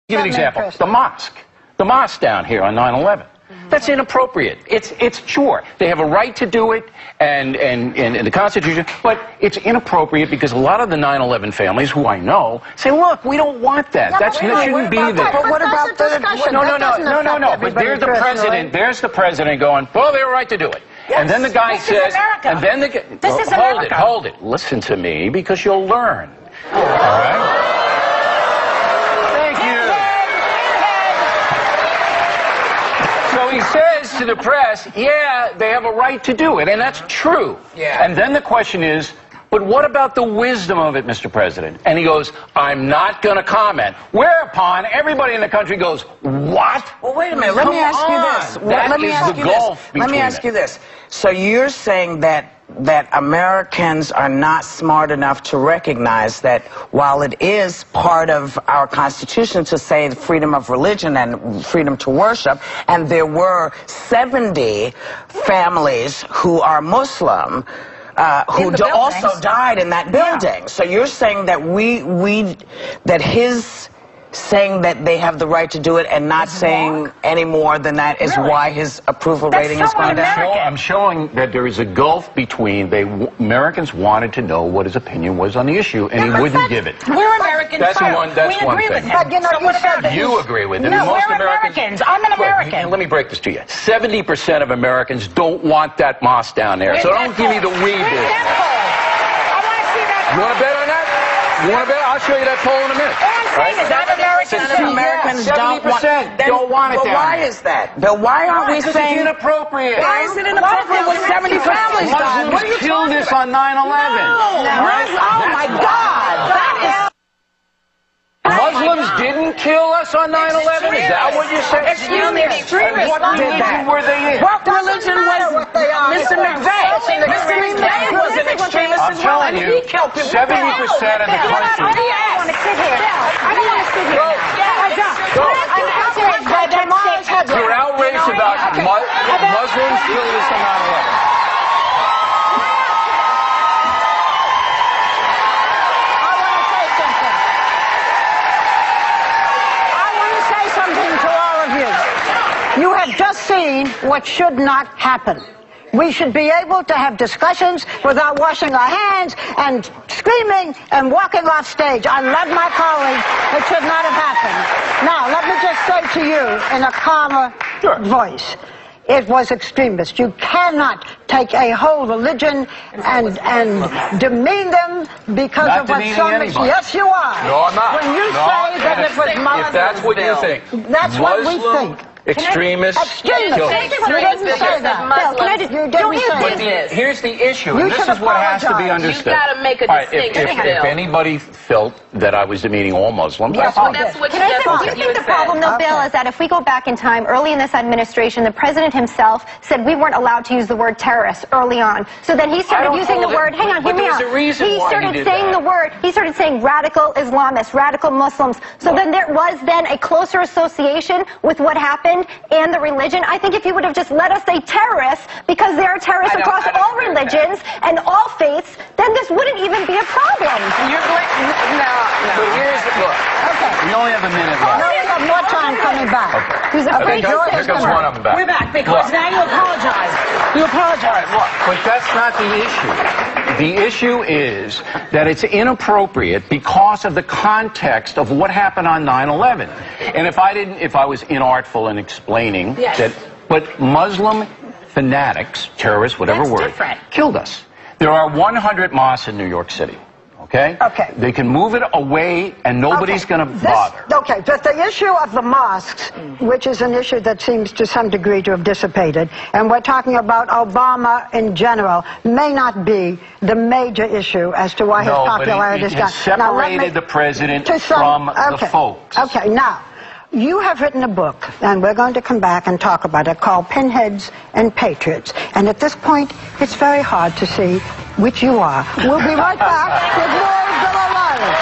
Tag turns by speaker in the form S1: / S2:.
S1: Give an example. The mosque down here on 9/11. That's inappropriate. It's sure they have a right to do it, and the Constitution, but it's inappropriate because a lot of the 9/11 families, who I know, say, "Look, we don't want that.
S2: Yeah,
S1: that shouldn't be there."
S2: But what about the discussion?
S1: No. But there's the president. Right? There's the president going, "Well, they have a right to do it." Yes, and then the guy says, and then the hold it. Listen to me, because you'll learn. All right. So he says to the press, yeah, they have a right to do it, and that's true. Yeah. And then the question is, but what about the wisdom of it, Mr. President? And he goes, I'm not going to comment. Whereupon everybody in the country goes, what?
S2: Well, wait a minute. Let me ask you this. Let me ask you this. So you're saying that Americans are not smart enough to recognize that while it is part of our Constitution to say the freedom of religion and freedom to worship, and there were 70 families who are Muslim who also died in that building. Yeah. So you're saying that that his saying that they have the right to do it and not saying any more than that is why his approval rating is going down?
S1: I'm showing that there is a gulf between Americans wanted to know what his opinion was on the issue, and he wouldn't give it.
S3: We're Americans.
S1: That's one thing.
S3: But you know,
S1: you agree with it.
S3: No, we're Americans. I'm an American.
S1: Let me break this to you. 70% of Americans don't want that mosque down there. So don't give me the we do.
S3: I want to see that.
S1: You want to bet on that? You want to bet? I'll show you that poll in a minute.
S2: Americans don't want it. But why is that? But why aren't we saying
S1: it's inappropriate?
S2: Why is it inappropriate when 70 families died?
S1: Muslims killed this on 9/11.
S2: Oh my God!
S1: Muslims didn't kill us on 9/11? Is that what you're saying?
S2: Excuse me, extremists.
S1: What religion were they in?
S2: What religion was Mr. McVeigh? Mr. McVeigh was an extremist as well, and he killed people.
S1: 70% of the country.
S3: I don't want to sit here. I don't want to sit here.
S1: You're outraged about Muslims killed us on 9/11.
S4: You have just seen what should not happen. We should be able to have discussions without washing our hands and screaming and walking off stage. I love my colleagues. It should not have happened. Now, let me just say to you in a calmer voice, it was extremist. You cannot take a whole religion and demean them because of what some... Yes, you are.
S1: No, I'm not.
S4: When you say that it was Muslim.
S1: If that's what you think.
S4: That's what we think.
S1: Extremists.
S4: You didn't say that.
S1: Here's the issue, and this is what has to be understood.
S3: You've got to make a distinction.
S1: If anybody felt that I was demeaning all Muslims,
S4: yes,
S3: that's what
S5: do you think the problem, though, Bill, is that if we go back in time, early in this administration, the president himself said we weren't allowed to use the word terrorist early on. So then he started using the word, hang on, hear me out. He started saying the word, he started saying radical Islamists, radical Muslims. So then there was then a closer association with what happened and the religion. I think if you would have just let us say terrorists, because there are terrorists across all religions and all faiths, then this wouldn't even be a problem.
S1: But here's the look.
S4: Okay.
S1: We only have a minute left.
S4: No, we have more time coming back.
S1: Okay. Here goes one of them back.
S3: We're back because now you apologize. You apologize.
S1: Look, but that's not the issue. The issue is that it's inappropriate because of the context of what happened on 9/11. And if I was inartful in explaining that, but Muslim fanatics, terrorists, whatever word, killed us. There are 100 mosques in New York City. Okay?
S4: Okay.
S1: They can move it away, and nobody's going to bother.
S4: Okay, but the issue of the mosques, which is an issue that seems to some degree to have dissipated, and we're talking about Obama in general, may not be the major issue as to why his popularity is down.
S1: He separated the president from the folks.
S4: Okay, now, you have written a book, and we're going to come back and talk about it, called Pinheads and Patriots. And at this point, it's very hard to see which you are. We'll be right back with more Bill O'Reilly.